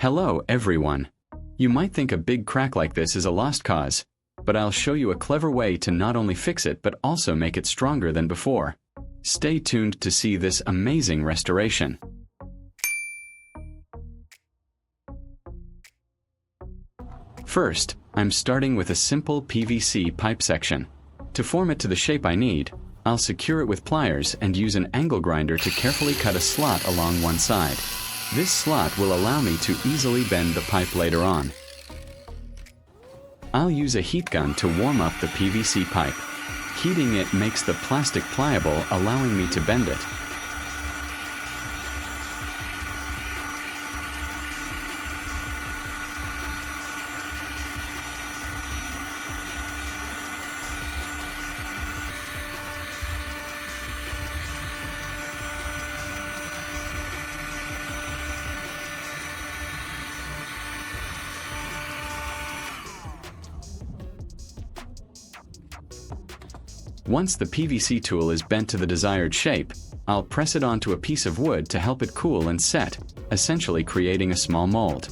Hello, everyone. You might think a big crack like this is a lost cause, but I'll show you a clever way to not only fix it but also make it stronger than before. Stay tuned to see this amazing restoration. First, I'm starting with a simple PVC pipe section. To form it to the shape I need, I'll secure it with pliers and use an angle grinder to carefully cut a slot along one side. This slot will allow me to easily bend the pipe later on. I'll use a heat gun to warm up the PVC pipe. Heating it makes the plastic pliable, allowing me to bend it. Once the PVC tool is bent to the desired shape, I'll press it onto a piece of wood to help it cool and set, essentially creating a small mold.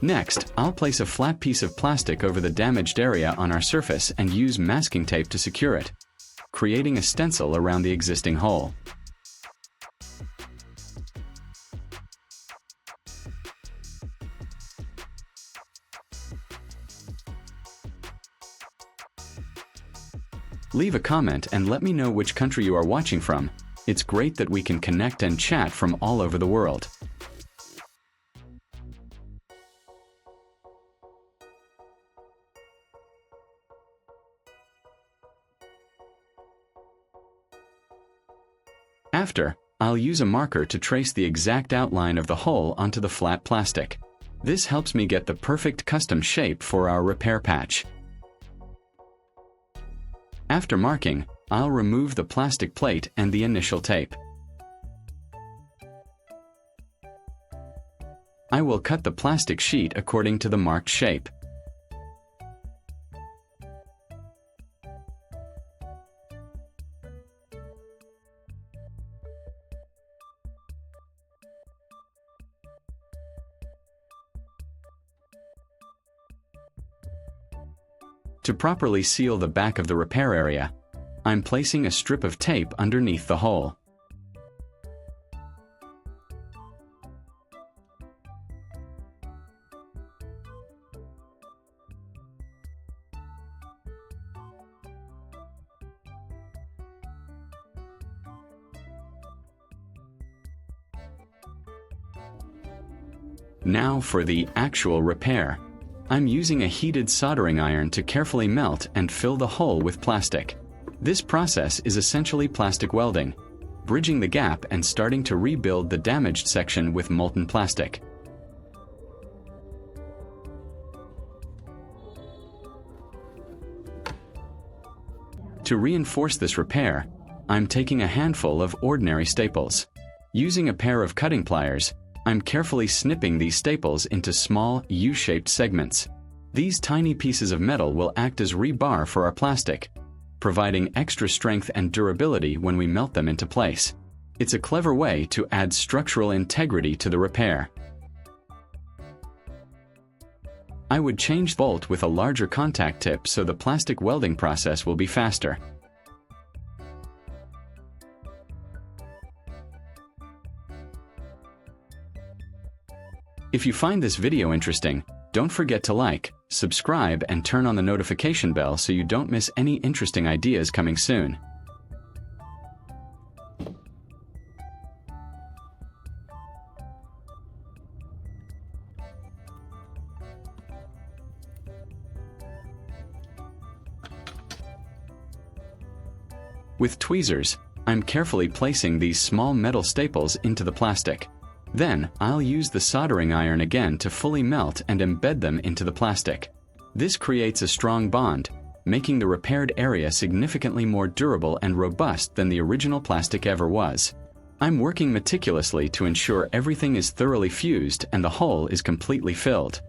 Next, I'll place a flat piece of plastic over the damaged area on our surface and use masking tape to secure it, creating a stencil around the existing hole. Leave a comment and let me know which country you are watching from. It's great that we can connect and chat from all over the world. After, I'll use a marker to trace the exact outline of the hole onto the flat plastic. This helps me get the perfect custom shape for our repair patch. After marking, I'll remove the plastic plate and the initial tape. I will cut the plastic sheet according to the marked shape. To properly seal the back of the repair area, I'm placing a strip of tape underneath the hole. Now for the actual repair. I'm using a heated soldering iron to carefully melt and fill the hole with plastic. This process is essentially plastic welding, bridging the gap and starting to rebuild the damaged section with molten plastic. To reinforce this repair, I'm taking a handful of ordinary staples. Using a pair of cutting pliers, I'm carefully snipping these staples into small, U-shaped segments. These tiny pieces of metal will act as rebar for our plastic, providing extra strength and durability when we melt them into place. It's a clever way to add structural integrity to the repair. I would change the bolt with a larger contact tip so the plastic welding process will be faster. If you find this video interesting, don't forget to like, subscribe, and turn on the notification bell so you don't miss any interesting ideas coming soon. With tweezers, I'm carefully placing these small metal staples into the plastic. Then, I'll use the soldering iron again to fully melt and embed them into the plastic. This creates a strong bond, making the repaired area significantly more durable and robust than the original plastic ever was. I'm working meticulously to ensure everything is thoroughly fused and the hole is completely filled.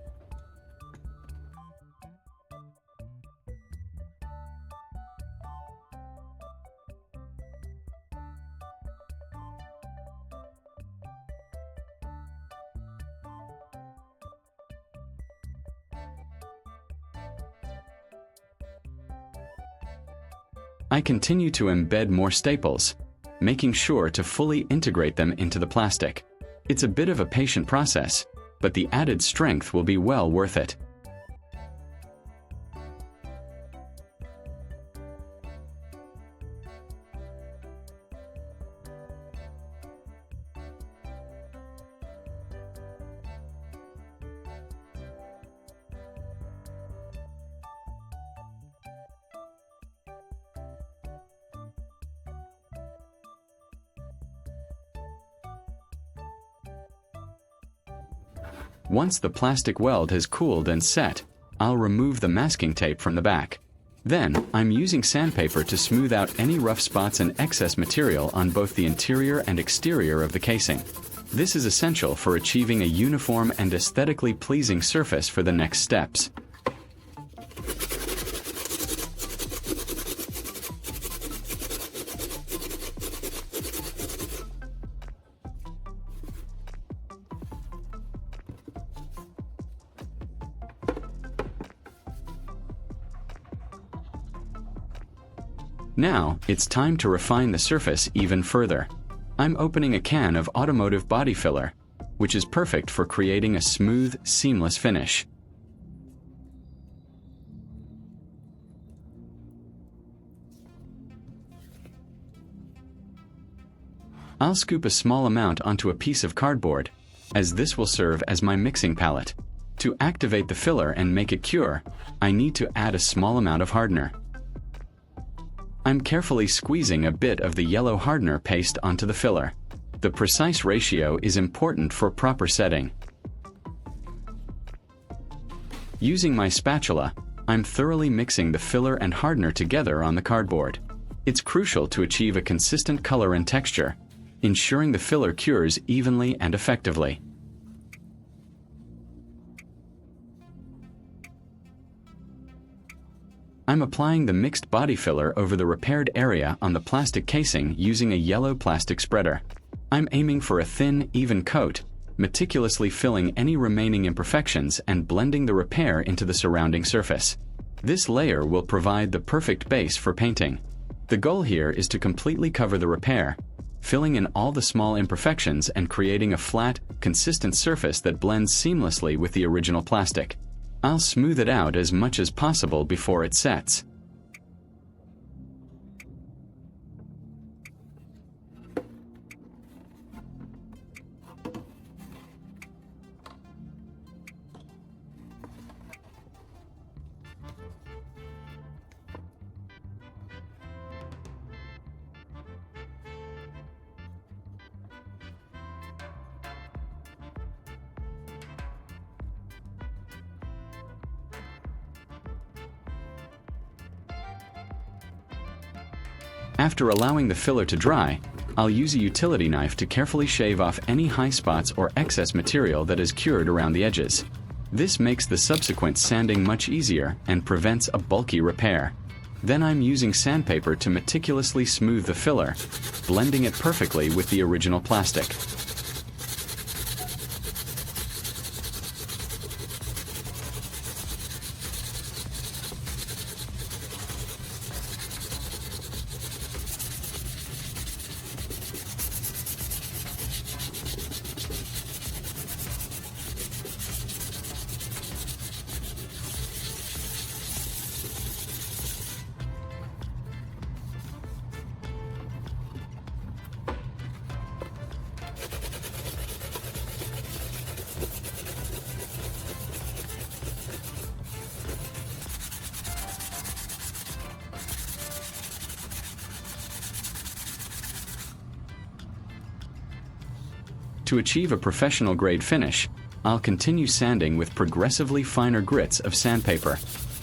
I continue to embed more staples, making sure to fully integrate them into the plastic. It's a bit of a patient process, but the added strength will be well worth it. Once the plastic weld has cooled and set, I'll remove the masking tape from the back. Then, I'm using sandpaper to smooth out any rough spots and excess material on both the interior and exterior of the casing. This is essential for achieving a uniform and aesthetically pleasing surface for the next steps. Now, it's time to refine the surface even further. I'm opening a can of automotive body filler, which is perfect for creating a smooth, seamless finish. I'll scoop a small amount onto a piece of cardboard, as this will serve as my mixing palette. To activate the filler and make it cure, I need to add a small amount of hardener. I'm carefully squeezing a bit of the yellow hardener paste onto the filler. The precise ratio is important for proper setting. Using my spatula, I'm thoroughly mixing the filler and hardener together on the cardboard. It's crucial to achieve a consistent color and texture, ensuring the filler cures evenly and effectively. I'm applying the mixed body filler over the repaired area on the plastic casing using a yellow plastic spreader. I'm aiming for a thin, even coat, meticulously filling any remaining imperfections and blending the repair into the surrounding surface. This layer will provide the perfect base for painting. The goal here is to completely cover the repair, filling in all the small imperfections and creating a flat, consistent surface that blends seamlessly with the original plastic. I'll smooth it out as much as possible before it sets. After allowing the filler to dry, I'll use a utility knife to carefully shave off any high spots or excess material that is cured around the edges. This makes the subsequent sanding much easier and prevents a bulky repair. Then I'm using sandpaper to meticulously smooth the filler, blending it perfectly with the original plastic. To achieve a professional-grade finish, I'll continue sanding with progressively finer grits of sandpaper.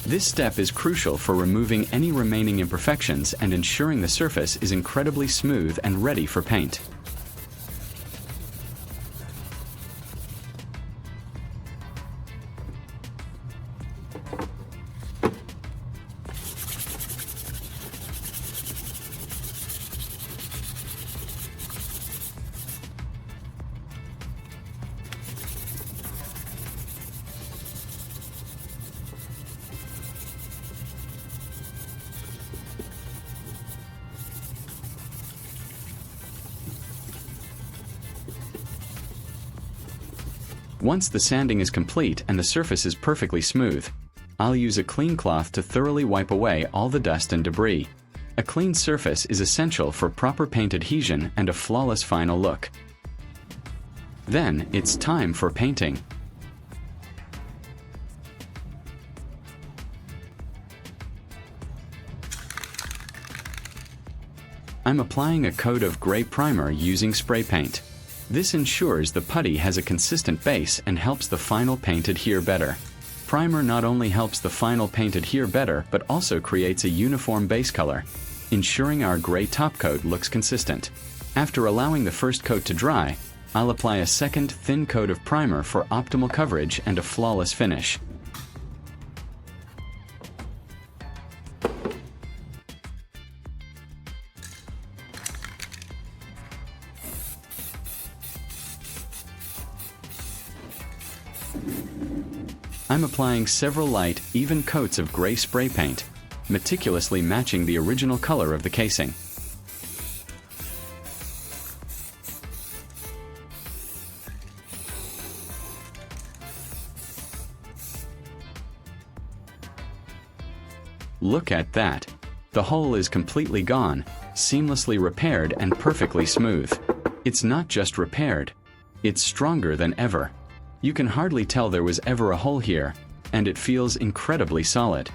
This step is crucial for removing any remaining imperfections and ensuring the surface is incredibly smooth and ready for paint. Once the sanding is complete and the surface is perfectly smooth, I'll use a clean cloth to thoroughly wipe away all the dust and debris. A clean surface is essential for proper paint adhesion and a flawless final look. Then, it's time for painting. I'm applying a coat of gray primer using spray paint. This ensures the putty has a consistent base and helps the final paint adhere better. Primer not only helps the final paint adhere better, but also creates a uniform base color, ensuring our gray top coat looks consistent. After allowing the first coat to dry, I'll apply a second thin coat of primer for optimal coverage and a flawless finish. I'm applying several light, even coats of gray spray paint, meticulously matching the original color of the casing. Look at that! The hole is completely gone, seamlessly repaired and perfectly smooth. It's not just repaired, it's stronger than ever. You can hardly tell there was ever a hole here, and it feels incredibly solid.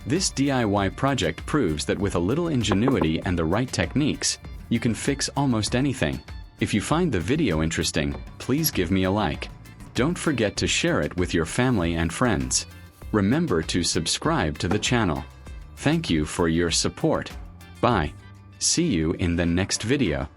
This DIY project proves that with a little ingenuity and the right techniques, you can fix almost anything. If you find the video interesting, please give me a like. Don't forget to share it with your family and friends. Remember to subscribe to the channel. Thank you for your support. Bye. See you in the next video.